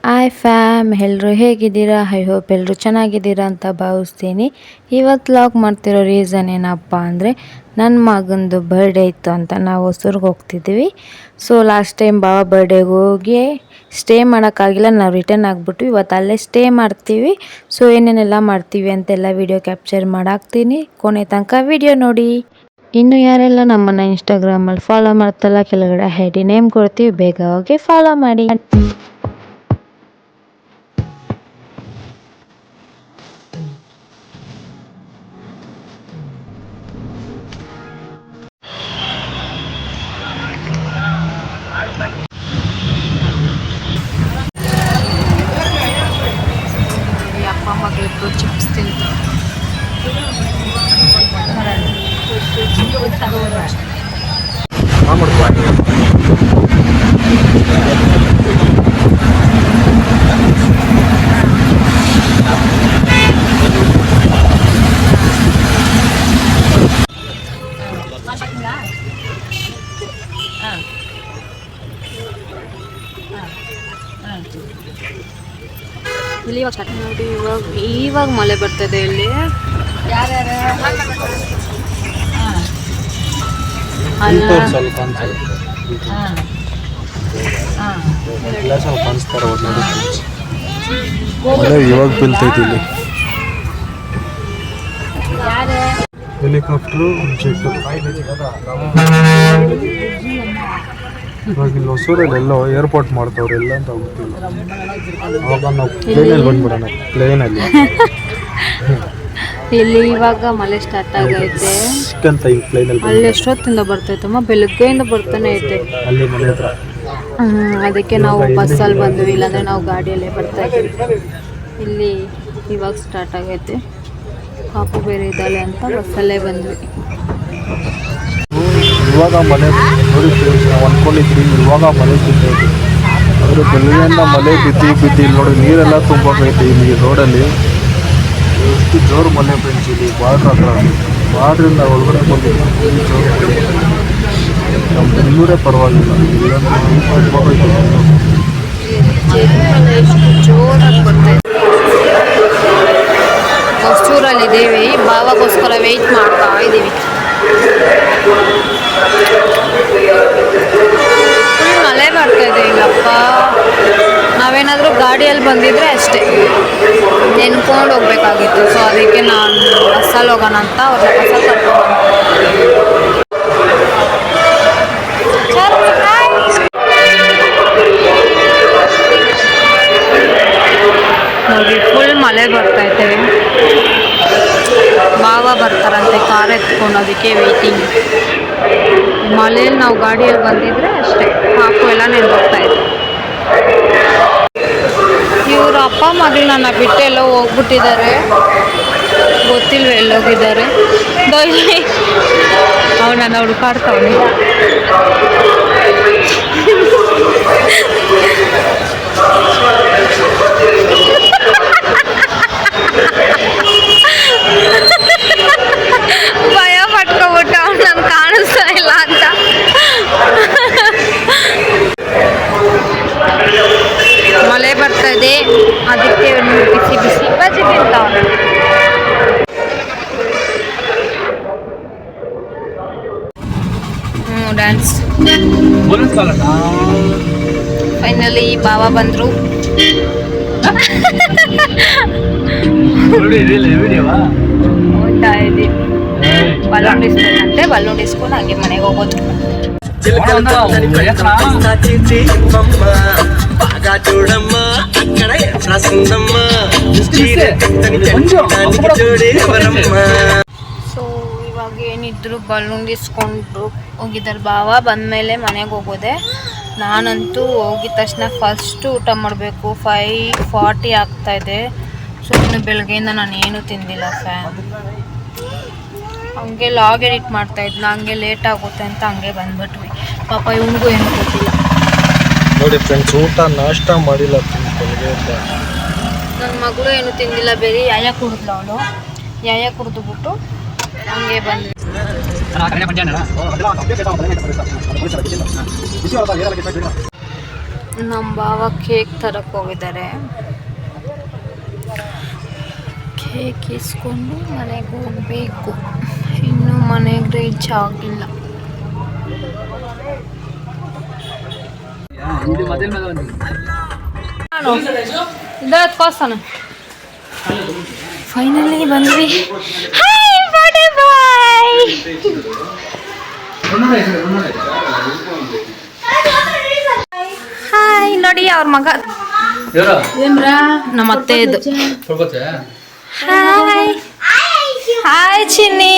Hi fam, ಎಲ್ಲರೂ ಹೇಗಿದ್ದೀರಾ? I hope ಎಲ್ಲರೂ ಚೆನ್ನಾಗಿದ್ದೀರಾ ಅಂತ ಭಾವಿಸ್ತೀನಿ. ಇವತ್ತು ವ್ಲಾಗ್ ಮಾಡ್ತಿರೋ ರೀಸನ್ ಏನಪ್ಪ ಅಂದರೆ ನನ್ನ ಮಗಂದು ಬರ್ಡೇ ಇತ್ತು ಅಂತ ನಾವು ಹೊಸೂರಿಗೆ ಹೋಗ್ತಿದ್ದೀವಿ. ಸೊ ಲಾಸ್ಟ್ ಟೈಮ್ ಬಾವ ಬರ್ಡೇಗೆ ಹೋಗಿ ಸ್ಟೇ ಮಾಡೋಕ್ಕಾಗಿಲ್ಲ, ನಾವು ರಿಟರ್ನ್ ಆಗಿಬಿಟ್ಟು ಇವತ್ತು ಅಲ್ಲೇ ಸ್ಟೇ ಮಾಡ್ತೀವಿ. ಸೊ ಏನೇನೆಲ್ಲ ಮಾಡ್ತೀವಿ ಅಂತೆಲ್ಲ ವಿಡಿಯೋ ಕ್ಯಾಪ್ಚರ್ ಮಾಡಾಕ್ತೀನಿ. ಕೊನೆ ತನಕ ವಿಡಿಯೋ ನೋಡಿ. ಇನ್ನು ಯಾರೆಲ್ಲ ನಮ್ಮನ್ನು ಇನ್ಸ್ಟಾಗ್ರಾಮಲ್ಲಿ ಫಾಲೋ ಮಾಡ್ತಲ್ಲ, ಕೆಳಗಡೆ ಐ.ಡಿ ನೇಮ್ ಕೊಡ್ತೀವಿ, ಬೇಗ ಹೋಗಿ ಫಾಲೋ ಮಾಡಿ. ಅಪ್ಪ ಮಗಳಿಬ್ರು ಚಿಪ್ಸ್ ತಿಂತಾರೆ. ಇಲ್ಲಿ ನೋಡಿ, ಇವಾಗ ಮಳೆ ಬರ್ತದೆ ಇಲ್ಲಿ. ಇವಾಗ ಬೀಳ್ತೈತಿ ಇಲ್ಲಿ ಹೆಲಿಕಾಪ್ಟರ್ ಇವಾಗ ಇಲ್ಲಿ ಹೊಸೂರಲ್ಲಿ ಎಲ್ಲೋ ಏರ್ಪೋರ್ಟ್ ಮಾಡ್ತಾವ್ರೆ ಎಲ್ಲ ಅಂತ ಗೊತ್ತಿಲ್ಲ. ಆವಾಗ ನಾವು ಪ್ಲೇನಲ್ಲಿ ಬಂದ್ಬಿಡೋಣ, ಪ್ಲೇನಲ್ಲಿ. ಇಲ್ಲಿ ಇವಾಗ ಮಳೆ ಸ್ಟಾರ್ಟ್ ಆಗೈತೆ ಅಂತ ಈ ಪ್ಲೇನಲ್ಲಿ ಅಲ್ಲಿ ಎಷ್ಟೊತ್ತಿಂದ ಬರ್ತೈತಮ್ಮ, ಬೆಳಗ್ಗೆಯಿಂದ ಬರ್ತಾನೆ ಐತೆ ಅಲ್ಲಿ ಮನೆ ಹತ್ರ. ಅದಕ್ಕೆ ನಾವು ಬಸ್ಸಲ್ಲಿ ಬಂದ್ವಿ, ಇಲ್ಲಾಂದರೆ ನಾವು ಗಾಡಿಯಲ್ಲೇ ಬರ್ತಾ ಇದ್ವಿ. ಇಲ್ಲಿ ಇವಾಗ ಸ್ಟಾರ್ಟ್ ಆಗೈತೆ, ಪಾಪು ಬೇರೆ ಇದ್ದಾಳೆ ಅಂತ ಬಸ್ಸಲ್ಲೇ ಬಂದ್ವಿ. ಇವಾಗ ಮನೆ ನೋಡಿ ನಾವು ಅಂದ್ಕೊಂಡಿದ್ವಿ ಇವಾಗ ಮಳೆ ಬಿದ್ದೈತಿ, ಆದರೆ ಬೆಳಗ್ಗೆಯಿಂದ ಮಳೆ ಬಿದ್ದು ನೋಡಿ ನೀರೆಲ್ಲ ತುಂಬಾಕೈತಿ ಇಲ್ಲಿ ರೋಡಲ್ಲಿ. ಎಷ್ಟು ಜೋರು ಮಳೆ ಫ್ರೆಂಡ್ಸ್, ಇಲ್ಲಿ ಬಾರ್ಡ್ರ್ ಹತ್ರ, ಬಾರ್ಡ್ರಿಂದ ಒಳಗಡೆ ಬಂದಿದ್ದು ಜೋರು ಮಳೆ. ನಮ್ಮ ಬೆಂಗಳೂರೇ ಪರವಾಗಿಲ್ಲ, ಎಷ್ಟು ಜೋರಾಗಿ ಬರ್ತೈತೆ. ಹೊಸೂರಲ್ಲಿದ್ದೀವಿ, ಬಾವಾಗೋಸ್ಕರ ವೆಯ್ಟ್ ಮಾಡ್ತಾ ಇದ್ದೀವಿ. ಫುಲ್ ಮಳೆ ಬರ್ತಾಯಿದೆ ಇಲ್ಲಪ್ಪ. ನಾವೇನಾದರೂ ಗಾಡಿಯಲ್ಲಿ ಬಂದಿದ್ರೆ ಅಷ್ಟೇ ನೆನ್ಕೊಂಡು ಹೋಗ್ಬೇಕಾಗಿತ್ತು. ಸೊ ಅದಕ್ಕೆ ನಾನು ಬಸ್ಸಲ್ಲಿ ಹೋಗೋಣ ಅಂತ ಅವ್ರನ್ನ ಬಸ್ಸಲ್ಲಿ ಕರ್ಕೊಂಡು ನೋಡಿ, ಫುಲ್ ಮಳೆ ಬರ್ತಾಯಿದೆ. ಬಾವ ಬರ್ತಾರಂತೆ ಕಾರ್ ಎತ್ಕೊಂಡು, ಅದಕ್ಕೆ ವೆಯ್ಟಿಂಗ್. ಮಳೆಯಲ್ಲಿ ನಾವು ಗಾಡಿಯಲ್ಲಿ ಬಂದಿದ್ರೆ ಅಷ್ಟೇ, ಪಾಪು ಎಲ್ಲ ನೆನ್ಬೋಗ್ತಾ ಇದೆ. ಇವ್ರ ಅಪ್ಪ ಮಗಳು ನನ್ನ ಬಿಟ್ಟು ಎಲ್ಲೋ ಹೋಗ್ಬಿಟ್ಟಿದ್ದಾರೆ, ಗೊತ್ತಿಲ್ವ ಎಲ್ಲೋಗಿದ್ದಾರೆ. ಅವನನ್ನ ಹುಡುಕಾಡ್ತಾವನಿ. ಭಯ ಪಟ್ಕೊಬಿಟ್ಟ, ಅವ್ನು ನಾನು ಕಾಣಿಸ್ತಾ ಇಲ್ಲ ಅಂತ. ಮಳೆ ಬರ್ತಾ ಇದೆ, ಅದಕ್ಕೆ ಬಿಸಿ ಬಿಸಿ ಬಜ್ಜಿ ತಿಂತಾವ್ರೆ. ಡ್ಯಾನ್ಸ್ ಫೈನಲಿ ಬಾವ ಬಂದರು. ಬಲೂನ್ ಇಸ್ಕೊಂಡಂತೆ, ಬಲೂನ್ ಇಸ್ಕೊಂಡು ಹಾಗೆ ಮನೆಗೆ ಹೋಗೋದು. ಸೊ ಇವಾಗ ಏನಿದ್ರು ಬಲೂನ್ ಇಸ್ಕೊಂಡು ಹೋಗಿದ್ದಾರೆ ಬಾವ. ಬಂದಮೇಲೆ ಮನೆಗೆ ಹೋಗೋದೆ. ನಾನಂತೂ ಹೋಗಿದ ತಕ್ಷಣ ಫಸ್ಟು ಊಟ ಮಾಡಬೇಕು. 5:40 ಆಗ್ತಾಯಿದೆ. ಸೊ ಇನ್ನು ಬೆಳಗ್ಗೆಯಿಂದ ನಾನು ಏನೂ ತಿಂದಿಲ್ಲ ಫ್ಯಾನ್. ಹಂಗೆ ಲಾಗ್ ಎಡಿಟ್ ಮಾಡ್ತಾಯಿದ್ನ, ಹಂಗೆ ಲೇಟ್ ಆಗುತ್ತೆ ಅಂತ ಹಂಗೆ ಬಂದ್ಬಿಟ್ವಿ. ಪಾಪ ಇವನಿಗೂ ಏನೂ ಗೊತ್ತಿಲ್ಲ ನೋಡಿ ಫ್ರೆಂಡ್ಸ್, ಊಟ ನಾಷ್ಟ ಮಾಡಿಲ್ಲ ಬೆಳಗ್ಗೆಯಿಂದ. ನನ್ನ ಮಗಳು ಏನು ತಿಂದಿಲ್ಲ, ಬೇರೆ ಯಾಯ ಕುಡಿದ್ಲು ಅವಳು. ಯಾಯ ಕುಡಿದ್ಬಿಟ್ಟು ಹಂಗೆ ಬಂದ್ವಿ. ನಮ್ಮ ಭಾವ ಕೇಕ್ ತರಕ್ಕೆ ಹೋಗಿದ್ದಾರೆ. ಕೇಕ್ ಇಸ್ಕೊಂಡು ಮನೆಗೆ ಹೋಗಬೇಕು. ಇನ್ನೂ ಮನೆಗೆ ರೀಚ್ ಆಗಿಲ್ಲ. ಫೈನಲಿ ಬಂದ್ವಿ. ಹಾಯ್ ನೋಡಿ ಅವ್ರ ಮಗ ನಮ್ಮ ಅತ್ತೆ ಇದು. ಹಾಯ್ ಹಾಯ್ ಚಿನ್ನಿ.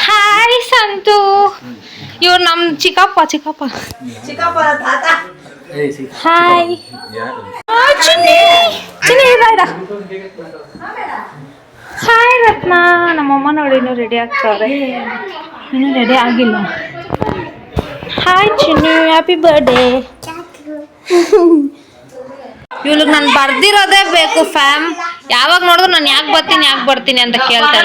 ಹಾಯ್ ಸಂತು. ಇವ್ರು ನಮ್ಮ ಚಿಕ್ಕಪ್ಪ. ಹಾಯ್ ಚಿನ್ನಿ ಬಾಯ್ಡ. ಹಾಯ್ ರತ್ನ. ನಮ್ಮಮ್ಮ ನೋಡಿ ಇನ್ನೂ ರೆಡಿ ಆಗ್ತಾವ್ರೆ. ಇನ್ನೂ ರೆಡಿ ಆಗಿಲ್ಲ. ಹಾಯ್ ಚಿನ್ನಿ, ಹ್ಯಾಪಿ ಬರ್ಡೇ. ಇವಳಿಗೆ ನಾನು ಬರ್ದಿರೋದೇ ಬೇಕು ಫ್ಯಾಮ್. ಯಾವಾಗ ನೋಡಿದ್ರು ನಾನು ಯಾಕೆ ಬರ್ತೀನಿ ಅಂತ ಕೇಳ್ತಾ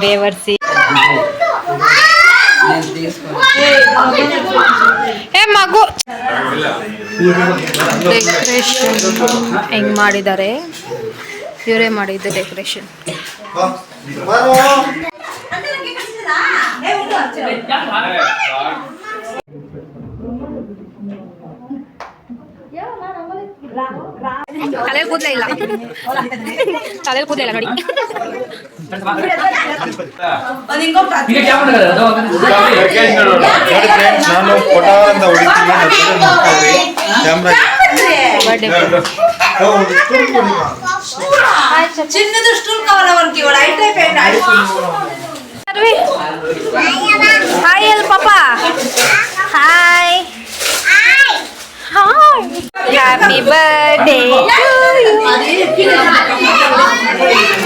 ಬೇವರ್ಸಿ. ಏ ಮಗು. ಡೆಕೋರೇಷನ್ ಹೆಂಗ್ ಮಾಡಿದ್ದಾರೆ, ಇವರೇ ಮಾಡಿದ್ದು ಡೆಕೋರೇಷನ್. ತಲೆ ಕೂದಲೇ ಇಲ್ಲ ನೋಡಿ. చిన్నది స్టూల్ కావాలా మనకి వాడు అయిపోయింది. హాయ్ ఎల్ పాపా. Hi happy birthday.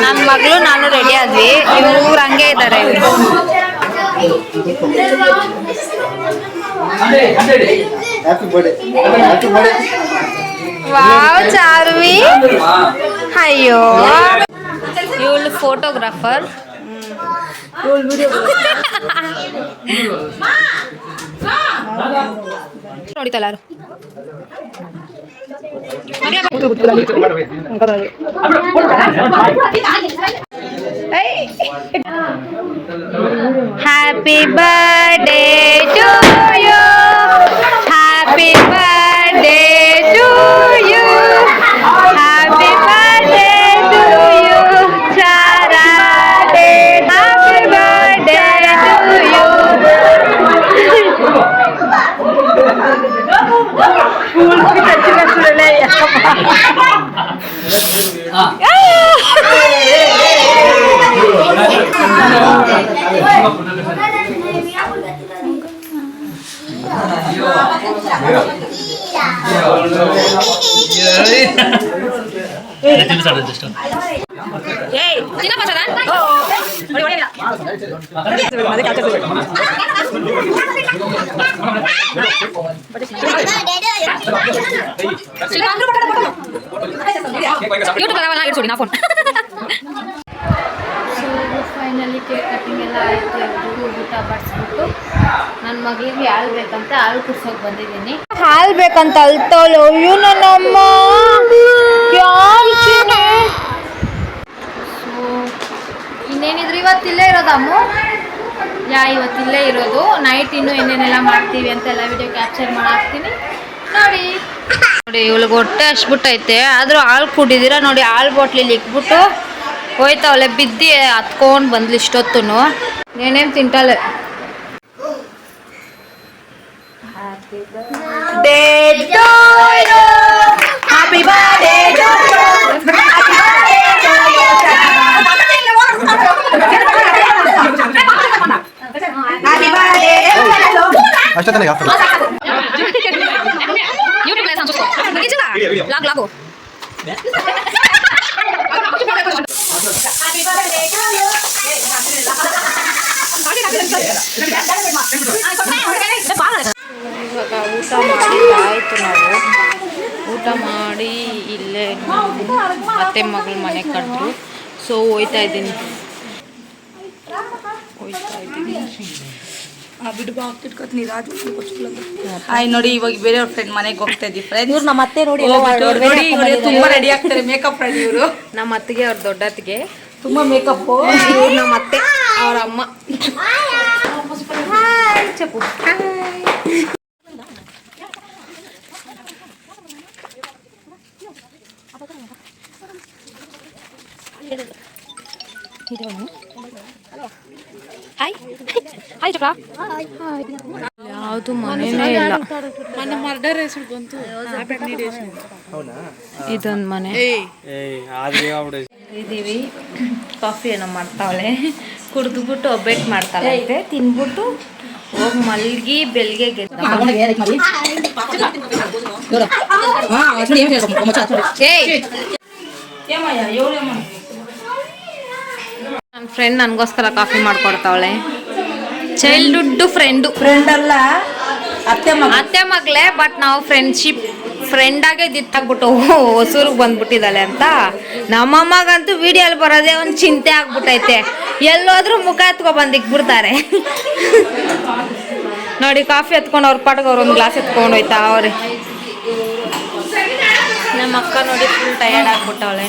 ನನ್ನ ಮಗಳು ನಾನು ರೆಡಿ ಆದ್ವಿ. ಇವ್ರು ಹಂಗೆ ಇದ್ದಾರೆ. ವಾವ್ ಚಾರ್ವಿ. ಅಯ್ಯೋ ಇವಳು ಫೋಟೋಗ್ರಾಫರ್. ನೋಡಿತಲ್ಲ happy birthday to you. Happy birthday to you. Happy birthday to you ಚಾರಾಡೆ. Happy birthday to you. Finally cake cutting ಎಲ್ಲ ಆಯಿತು. ಎಲ್ರಿಗೂ ಊಟ ಬಡಿಸ್ಬಿಟ್ಟು ನನ್ನ ಮಗಳಿಗೆ ಹಾಲು ಬೇಕಂತ ಹಾಲು ಕುಡ್ಸೋಕೆ ಬಂದಿದ್ದೀನಿ. ಹಾಲು ಬೇಕಂತ ಅಳ್ತಾಳು. ಅಯ್ಯೋ ನನ್ನಮ್ಮ ಯಾರು ಚಿನ್ನಿ. ಸೊ ಇನ್ನೇನಿದ್ರು ಇವತ್ತಿಲ್ಲೇ ಇರೋದು ಅಮ್ಮು. ಇವತ್ತಿಲ್ಲೇ ಇರೋದು. ನೈಟ್ ಇನ್ನೂ ಏನೇನೆಲ್ಲ ಮಾಡ್ತೀವಿ ಅಂತೆಲ್ಲ ವಿಡಿಯೋ ಕ್ಯಾಪ್ಚರ್ ಮಾಡಿ ಹಾಕ್ತೀನಿ ನೋಡಿ. ಇವಳಿಗೆ ಹೊಟ್ಟೆ ಹಚ್ಬಿಟ್ಟೈತೆ. ಆದರೂ ಹಾಲು ಕುಡಿದಿರ ನೋಡಿ. ಹಾಲು ಬಾಟ್ಲಿಲಿ ಇಕ್ಬಿಟ್ಟು ಹೋಯ್ತಾವಳೆ. ಬಿದ್ದಿ ಹತ್ಕೊಂಡು ಬಂದ್ಲಿ ಇಷ್ಟೊತ್ತು. ಏನೇನು ತಿಂತಾಳೆ. Happy birthday to you. Happy birthday to you. ಅಷ್ಟೇ ಯೂಟ್ಯೂಬ್ ಲಾಗು ಇವಾಗ ಊಟ ಮಾಡಿ ಆಯಿತು. ನಾವು ಊಟ ಮಾಡಿ ಇಲ್ಲೇ ಅತ್ತೆ ಮಗಳ ಮನೆಗೆ ಕರೆದ್ರು. ಸೊ ಹೋಯ್ತಾ ಇದ್ದೀನಿ. ಆಯ್ ನೋಡಿ ಇವಾಗ ಬೇರೆಯವ್ರ ಫ್ರೆಂಡ್ ಮನೆಗೆ ಹೋಗ್ತಾ ಇದೀವಿ ಫ್ರೆಂಡ್. ಇವ್ರು ನಮ್ಮ ಅತ್ತೆ ನೋಡಿ ತುಂಬಾ ರೆಡಿ ಆಗ್ತಾರೆ, ಮೇಕಪ್ ರೆಡಿ ಇವರು. ನಮ್ಮ ಅತ್ತಿಗೆ ಅವ್ರ ದೊಡ್ಡತ್ತಿಗೆ ತುಂಬಾ ಮೇಕಪ್. ನಮ್ಮ ಅತ್ತೆ ಅವ್ರ ಅಮ್ಮ. ಚಪ್ಪು ಯಾವುದು ಮನೆನೇ ಇಲ್ಲ. ಇದೊಂದು ಮನೆ ಇದೀವಿ. ಕಾಫಿ ಏನೋ ಮಾಡ್ತಾವಳೆ, ಕುಡಿದ್ಬಿಟ್ಟು ಒಬ್ಬಟ್ಟು ಮಾಡ್ತಾಳೆ, ತಿನ್ಬಿಟ್ಟು ಹೋಗಿ ಮಲ್ಗಿ ಬೆಳಿಗ್ಗೆ ಗೆದ್ದ. ನನ್ನ ಫ್ರೆಂಡ್ ನನಗೋಸ್ಕರ ಕಾಫಿ ಮಾಡ್ಕೊಡ್ತಾವಳೆ. ಚೈಲ್ಡ್ಹುಡ್ ಫ್ರೆಂಡ್ ಅಲ್ಲ, ಅತ್ತೆ ಮಗಳೇ, ಬಟ್ ನಾವು ಫ್ರೆಂಡಾಗೆ ದಿತ್ತಾಗ್ಬಿಟ್ಟು ಹೊಸೂರಿಗೆ ಬಂದ್ಬಿಟ್ಟಿದ್ದಾಳೆ ಅಂತ. ನಮ್ಮಮ್ಮಗಂತೂ ವಿಡಿಯೋಲ್ಲಿ ಬರೋದೇ ಒಂದು ಚಿಂತೆ ಆಗ್ಬಿಟ್ಟೈತೆ. ಎಲ್ಲೋದ್ರೂ ಮುಖ ಎತ್ಕೊ ಬಂದಿಕ್ಬಿಡ್ತಾರೆ. ನೋಡಿ ಕಾಫಿ ಎತ್ಕೊಂಡು ಅವ್ರ ಪಾಟ್ಗೆ ಅವ್ರು ಒಂದು ಗ್ಲಾಸ್ ಎತ್ಕೊಂಡು ಹೋಯ್ತಾ ಅವ್ರೆ. ನಮ್ಮ ಅಕ್ಕ ನೋಡಿ ಫುಲ್ ಟಯರ್ಡ್ ಆಗ್ಬಿಟ್ಟವಳೆ.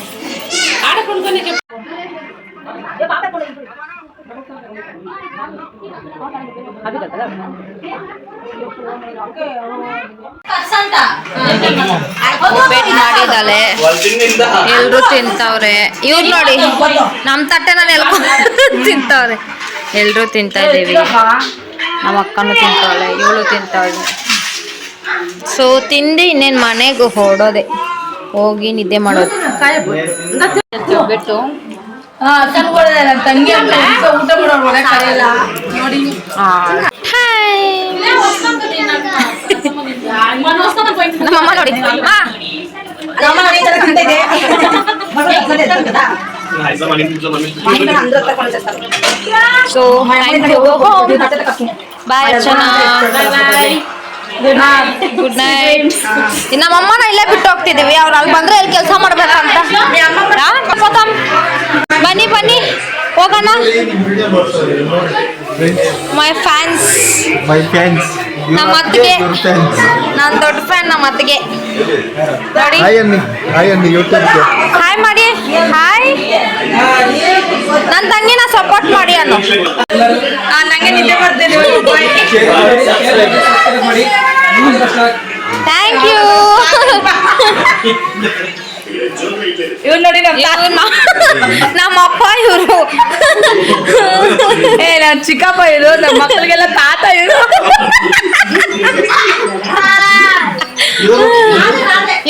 ಒಬ್ಬಟ್ಟು ಮಾಡಿದಾಳೆ, ಎಲ್ರು ತಿಂತವ್ರೆ. ಇವ್ರು ನೋಡಿ ನಮ್ಮ ತಟ್ಟೆನಲ್ಲಿ ತಿಂತವ್ರೆ. ಎಲ್ರು ತಿಂತಾ ಇದೀವಿ. ನಮ್ಮ ಅಕ್ಕನೂ ತಿಂತಾವಳೆ, ಇವಳು ತಿಂತಾವಳೆ. ಸೊ ತಿಂದು ಇನ್ನೇನು ಮನೆಗೆ ಹೊರಡೋದೆ, ಹೋಗಿ ನಿದ್ದೆ ಮಾಡೋದು. ಒಬ್ಬಟ್ಟು ತಂಗಿ ಊಟ ಮಾಡೋರು ಕರೆಯಲ್ಲ ನೋಡಿ. ನಮ್ಮಮ್ಮ ನೋಡಿ so bye Archana, good night. ನಮ್ಮಮ್ಮನ ಇಲ್ಲೇ ಬಿಟ್ಟು ಹೋಗ್ತಿದೀವಿ. ಅವ್ರು ಅಲ್ಲಿ ಬಂದ್ರೆ ಇಲ್ಲಿ ಕೆಲಸ ಮಾಡ್ಬೇಕಂತ. ಬನ್ನಿ ಬನ್ನಿ ಹೋಗೋಣ. ಮೈ ಫ್ಯಾನ್ಸ್ ನಮ್ಮ ಅತ್ತಿಗೆ, ನಾನು ದೊಡ್ಡ ಫ್ಯಾನ್ ನಮ್ಮ ಅತ್ತಿಗೆ. ನೋಡಿ ಹಾಯ್ ಮಾಡಿ, ಹಾಯ್. ನನ್ನ ತಂಗಿನ ಸಪೋರ್ಟ್ ಮಾಡಿ ಅನ್ನು. ನಂಗೆ ನಿದ್ದೆ ಬರ್ತಿದೆ. Thank you. ಇವ್ರು ನೋಡಿ ನಮ್ಮ ಅಪ್ಪ ಇವರು, ನಮ್ಮ ಚಿಕ್ಕಪ್ಪ ಇರು, ನಮ್ಮ ಮಕ್ಕಳಿಗೆಲ್ಲ ತಾತ ಇರು.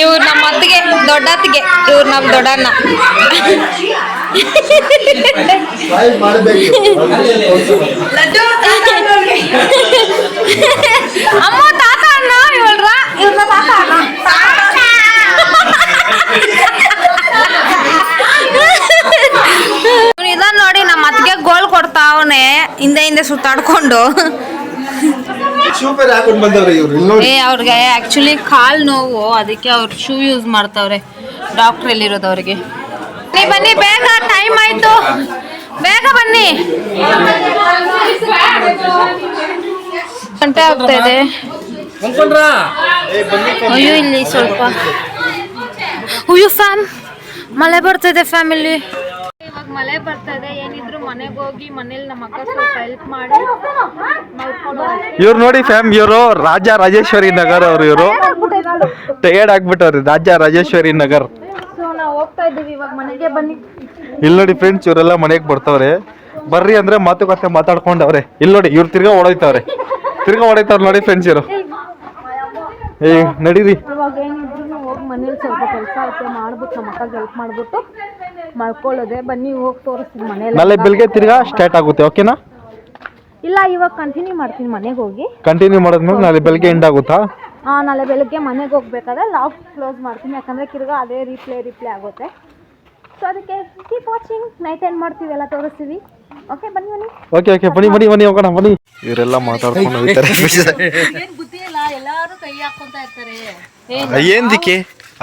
ಇವ್ರು ನಮ್ಮ ಅತ್ತಿಗೆ, ದೊಡ್ಡತ್ತಿಗೆ. ಇವ್ರು ನಮ್ಮ ದೊಡ್ಡಣ್ಣ. ಅಮ್ಮ ತಾತ ಅಣ್ಣ, ಇವ್ರನ್ನ ತಾತ ಅಣ್ಣ. ಇದನ್ನ ನೋಡಿ ನಮ್ಮ ಅತ್ತಿಗೆ ಗೋಲ್ ಕೊಡ್ತಾವನೆ ಹಿಂದೆ ಸುತ್ತಾಡ್ಕೊಂಡು. ಅವ್ರಿಗೆ ಆಕ್ಚುಲಿ ಕಾಲ್ ನೋವು, ಅದಕ್ಕೆ ಅವ್ರು ಶೂ ಯೂಸ್ ಮಾಡ್ತಾವ್ರೆ. ಡಾಕ್ಟರ್ ಎಲ್ಲಿರೋದು ಅವ್ರಿಗೆ. ಬನ್ನಿ ಬೇಗ, ಟೈಮ್ ಆಯ್ತು, ಬೇಗ ಬನ್ನಿ. ಗಂಟೆ ಆಗ್ತಾ ಇದೆ. ಅಯ್ಯೋ ಇಲ್ಲಿ ಸ್ವಲ್ಪ ಅಯ್ಯೋ ಫ್ಯಾನ್ ಮಳೆ ಬರ್ತಿದೆ ಫ್ಯಾಮಿಲಿ. ಇವಾಗ ಮಳೆ ಬರ್ತಾ ಇದೆ. ಏನಿದ್ರು ಮನೆಗೆ ಹೋಗಿ ಮನೇಲಿ ನಮ್ಮ ಅಕ್ಕ ಸ್ವಲ್ಪ ಹೆಲ್ಪ್ ಮಾಡಿ. ಇವ್ರು ನೋಡಿ ಫ್ಯಾಮ್, ಇವರು ರಾಜಾ ರಾಜೇಶ್ವರಿ ನಗರ್ ಅವ್ರು. ಇವರು ಟಯರ್ಡ್ ಆಗ್ಬಿಟ್ಟವ್ರಿ. ರಾಜಾ ರಾಜೇಶ್ವರಿ ನಗರ್. ಸೊ ನಾವು ಹೋಗ್ತಾ ಇದ್ದೀವಿ ಇವಾಗ ಮನೆಗೆ. ಬನ್ನಿ. ಇಲ್ಲಿ ನೋಡಿ ಫ್ರೆಂಡ್ಸ್, ಇವರೆಲ್ಲ ಮನೆಗೆ ಬರ್ತಾವ್ರೆ. ಬರ್ರಿ ಅಂದ್ರೆ ಮಾತುಕತೆ ಮಾತಾಡ್ಕೊಂಡವ್ರೆ. ಇಲ್ಲಿ ನೋಡಿ ಇವ್ರು ತಿರ್ಗಾ ಹೊಡೋಯ್ತವ್ರೆ ನೋಡಿ ಫ್ರೆಂಡ್ಸ್. ಇವರು ನಡೀರಿ. ಇವಾಗ ಏನಿದ್ರು ಹೋಗಿ ಮನೇಲಿ ಸ್ವಲ್ಪ ಕೆಲಸ ಐತೆ ಮಾಡ್ಬಿಟ್ಟು ನಮ್ಮ ಅಕ್ಕಗೆ ಹೆಲ್ಪ್ ಮಾಡ್ಬಿಟ್ಟು ಮಾಡ್ಕೊಳ್ಳೋದೆ. ಬನ್ನಿ ಹೋಗಿ ತೋರಿಸ್ತೀನಿ ಮನೇಲಿ. ನಾಳೆ ಬೆಳಿಗ್ಗೆ ತಿರ್ಗಾ ಸ್ಟಾರ್ಟ್ ಆಗುತ್ತೆ, ಓಕೆನಾ? ಇಲ್ಲ, ಇವಾಗ ಕಂಟಿನ್ಯೂ ಮಾಡ್ತೀನಿ ಮನೆಗೆ ಹೋಗಿ. ಕಂಟಿನ್ಯೂ ಮಾಡಿದ್ಮೇಲೆ ನಾಳೆ ಬೆಳಿಗ್ಗೆ ಎಂಡ್ ಆಗುತ್ತಾ? ನಾಳೆ ಬೆಳಗ್ಗೆ ಮನೆಗೆ ಹೋಗ್ಬೇಕಾದ್ರೆ ಲಾಗ್ ಕ್ಲೋಸ್ ಮಾಡ್ತೀನಿ, ಯಾಕಂದರೆ ತಿರ್ಗಾ ಅದೇ ರಿಪ್ಲೇ ಆಗುತ್ತೆ. ಸೊ ಅದಕ್ಕೆ ಕೀಪ್ ವಾಚಿಂಗ್. ನೈಟ್ ಏನು ಮಾಡ್ತೀವಿ ಎಲ್ಲ ತೋರಿಸ್ತೀವಿ. ಓಕೆ ಬನ್ನಿ ಬನ್ನಿ. ಓಕೆ ಬನ್ನಿ ಹೋಗೋಣ ಬನ್ನಿ. ಇವರೆಲ್ಲ ಮಾತಾಡ್ಕೊಂಡು ಹೋಗ್ತಾರೆ. ಬುದ್ಧಿ ಇಲ್ಲ, ಎಲ್ಲಾರು ಕೈ ಹಾಕೊಂತ ಇರ್ತಾರೆ. ಏನ್ ದಿಕ್ಕಿ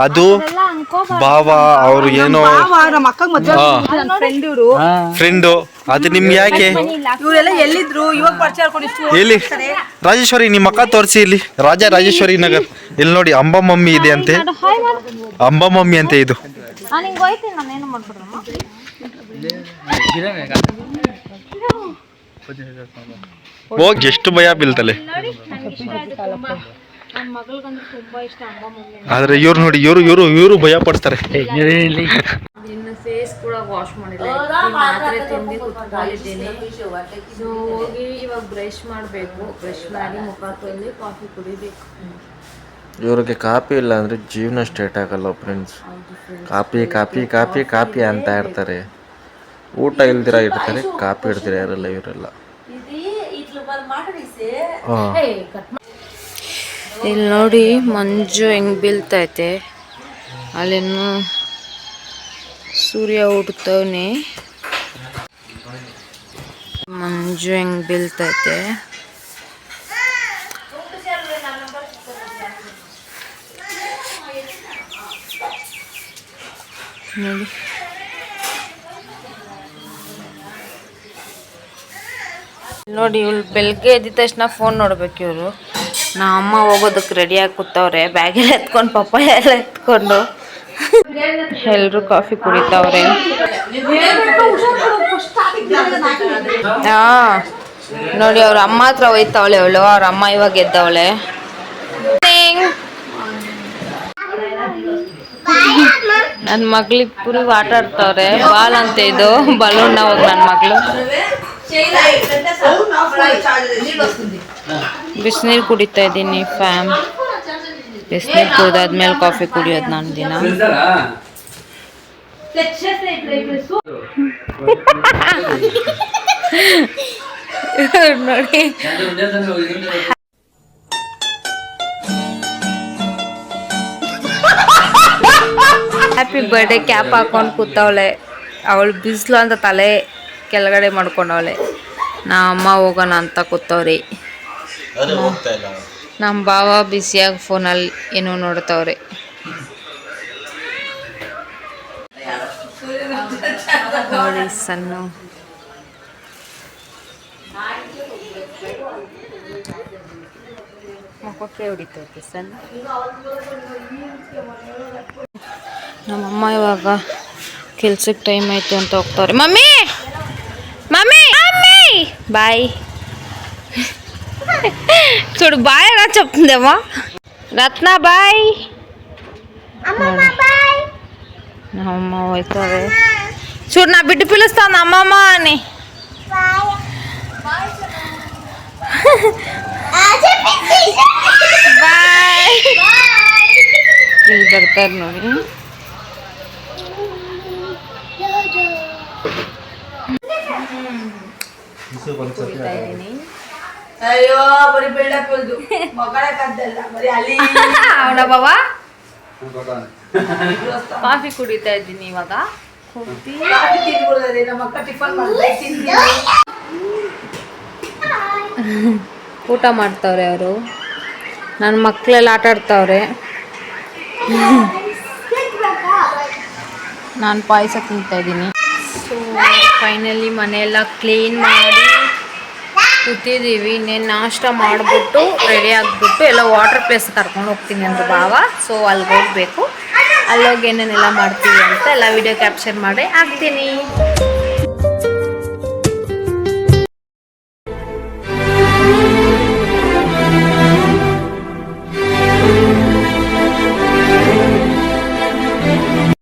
ಅದು ಬಾವ ಅವ್ರು ಏನೋ ನಮ್ಮ ಅಕ್ಕಂಗ್ ಮದ್ವೆ ನನ್ನ ಫ್ರೆಂಡ್ ಇವರು ಫ್ರೆಂಡು. ಅದು ನಿಮ್ಗೆ ಯಾಕೆ ಇವರೆಲ್ಲ ಎಲ್ಲಿದ್ರು ಇವಾಗ ಪರಿಚಯ ಮಾಡ್ಕೊಂಡು ಎಲ್ಲಿ ರಾಜೇಶ್ವರಿ ನಿಮ್ಮ ಅಕ್ಕ ತೋರಿಸಿ ಇಲ್ಲಿ ರಾಜೇಶ್ವರಿ ನಗರ್ ಇಲ್ಲಿ ನೋಡಿ ಅಂಬಾ ಮಮ್ಮಿ ಇದೆ ಅಂತೆ. ಅಂಬಾ ಮಮ್ಮಿ ಅಂತೆ ಇದು. ಹೋಗಿ ಎಷ್ಟು ಭಯ ಬೀಳ್ತಲೆ. ಆದ್ರೆ ಇವ್ರು ನೋಡಿ ಇವರು ಭಯ ಪಡ್ತಾರೆ. ಇನ್ನು ಫೇಸ್ ಕೂಡ ವಾಶ್ ಮಾಡಿಲ್ಲ, ಮಾತ್ರೆ ತಿಂದು ಕುತ್ಕೊಂಡಿದ್ದೀನಿ. ಸೊ ಹೋಗಿ ಇವಾಗ ಬ್ರಷ್ ಮಾಡಬೇಕು, ಬ್ರಷ್ ಮಾಡಿ ಮುಖ ತೊಳೆದು ಕಾಫಿ ಕುಡಿಬೇಕು. ಇವ್ರಿಗೆ ಕಾಪಿ ಇಲ್ಲ ಅಂದ್ರೆ ಜೀವನ ಸ್ಟಾರ್ಟ್ ಆಗಲ್ಲ friends. Copy copy copy copy ಅಂತ ಇರ್ತಾರೆ. ಊಟ ಇಲ್ದಿರ ಇರ್ತಾರೆ, ಕಾಪಿ ಇಡ್ದಿರ ಇರಲ್ಲ ಇವರೆಲ್ಲ. ಇಲ್ಲಿ ನೋಡಿ ಮಂಜು ಹೆಂಗ್ ಬೀಳ್ತೈತೆ, ಅಲ್ಲಿನ್ನು ಸೂರ್ಯ ಹುಡ್ತವನೆ. ಮಂಜು ಹೆಂಗ್ ಬೀಳ್ತೈತೆ. ನೋಡಿ ನೋಡಿ ಇವಳು ಬೆಳಗ್ಗೆ ಎದ್ದ ತಕ್ಷಣ ಫೋನ್ ನೋಡ್ಬೇಕು ಇವರು. ನಮ್ಮ ಅಮ್ಮ ಹೋಗೋದಕ್ಕೆ ರೆಡಿಯಾಗಿ ಕೂತವ್ರೆ, ಬ್ಯಾಗೆಲ್ಲ ಎತ್ಕೊಂಡು ಪಪ್ಪಾಯ ಎಲ್ಲ ಎತ್ಕೊಂಡು. ಎಲ್ಲರೂ ಕಾಫಿ ಕುಡಿತಾವ್ರೆ. ನೋಡಿ ಅವ್ರ ಅಮ್ಮ ಹತ್ರ ಹೋಯ್ತಾವಳೆ ಅವಳು. ಅವ್ರ ಅಮ್ಮ ಇವಾಗ ಎದ್ದವಳೆ. ನನ್ನ ಮಗಳಿಬ್ಬರು ಆಟ ಆಡ್ತಾವ್ರೆ. ಬಾಲ್ ಅಂತ ಇದು ಬಲೂನ್ ಹೋಗಿ ನನ್ನ ಮಗಳು. ಬಿಸಿನೀರು ಕುಡಿತಾ ಇದ್ದೀನಿ. ಫ್ಯಾಮ್ ಬಿಸಿನೀರು ಕುಡಿದಾದ್ಮೇಲೆ ಕಾಫಿ ಕುಡಿಯೋದು ನಾನು ದಿನ. ನೋಡಿ ಹ್ಯಾಪಿ ಬರ್ಡೇ ಕ್ಯಾಪ್ ಹಾಕೊಂಡು ಕೂತವಳೆ. ಅವಳು ಬಿಸಿಲು ಅಂತ ತಲೆ ಕೆಳಗಡೆ ಮಾಡ್ಕೊಂಡವಳೆ. ಅಮ್ಮ ಹೋಗೋಣ ಅಂತ ಕೂತವ್ರಿ. ನಮ್ಮ ಭಾವ ಬಿಸಿಯಾಗಿ ಫೋನಲ್ಲಿ ಏನೋ ನೋಡ್ತವ್ರೆ. ನೋಡಿ ಸಣ್ಣ ಮುಖಕ್ಕೆ ಹೊಡಿತೈತೆ ಸಣ್ಣ. ನಮ್ಮಮ್ಮ ಇವಾಗ ಕೆಲ್ಸಕ್ಕೆ ಟೈಮ್ ಆಯ್ತು ಅಂತ ಹೋಗ್ತವ್ರೆ. ಮಮ್ಮಿ ಮಮ್ಮಿ ಮಮ್ಮಿ ಬಾಯ್ చూడు బాయ్ ఎలా చెప్తుందేమో. రత్న బాయ్. అమ్మ అవుతుంది చూడు, నా బిడ్డ పిలుస్తాను అమ్మమ్మ అని. బాయ్ ಇಲ್ಲಿ ಬರ್ತಾರೆ ನೋಡಿ. ಅಯ್ಯೋ ಬರೀ ಬಿಲ್ಡಪ್ ಮಗಳಕ್ಕದ್ದಲ್ಲ ಬರೀ ಅಲ್ಲಿ ಅವನ ಬಾವ ಕಾಫಿ ಕುಡಿತಾ ಇದ್ದೀನಿ ಇವಾಗ. ನಮ್ಮ ಅಕ್ಕ ಟಿಫನ್ ಊಟ ಮಾಡ್ತಾವ್ರೆ ಅವರು. ನನ್ನ ಮಕ್ಕಳೆಲ್ಲ ಆಟ ಆಡ್ತಾವ್ರೆ. ನಾನು ಪಾಯಸ ತಿಂತಾ ಇದ್ದೀನಿ. ಸೊ ಫೈನಲಿ ಮನೆಯೆಲ್ಲ ಕ್ಲೀನ್ ಮಾಡಿ ಕೂತಿದ್ದೀವಿ. ಇನ್ನೇನು ನಾಷ್ಟ ಮಾಡಿಬಿಟ್ಟು ರೆಡಿ ಆಗಿಬಿಟ್ಟು ಎಲ್ಲ ವಾಟರ್ ಪ್ಲೇಸ್ ಕರ್ಕೊಂಡು ಹೋಗ್ತೀನಿ ಅಂದರು ಭಾವ. ಸೊ ಅಲ್ಲಿಗೆ ಹೋಗಬೇಕು. ಅಲ್ಲೋಗಿ ಏನೇನೆಲ್ಲ ಮಾಡ್ತೀವಿ ಅಂತ ಎಲ್ಲ ವಿಡಿಯೋ ಕ್ಯಾಪ್ಚರ್ ಮಾಡಿ ಹಾಕ್ತೀನಿ.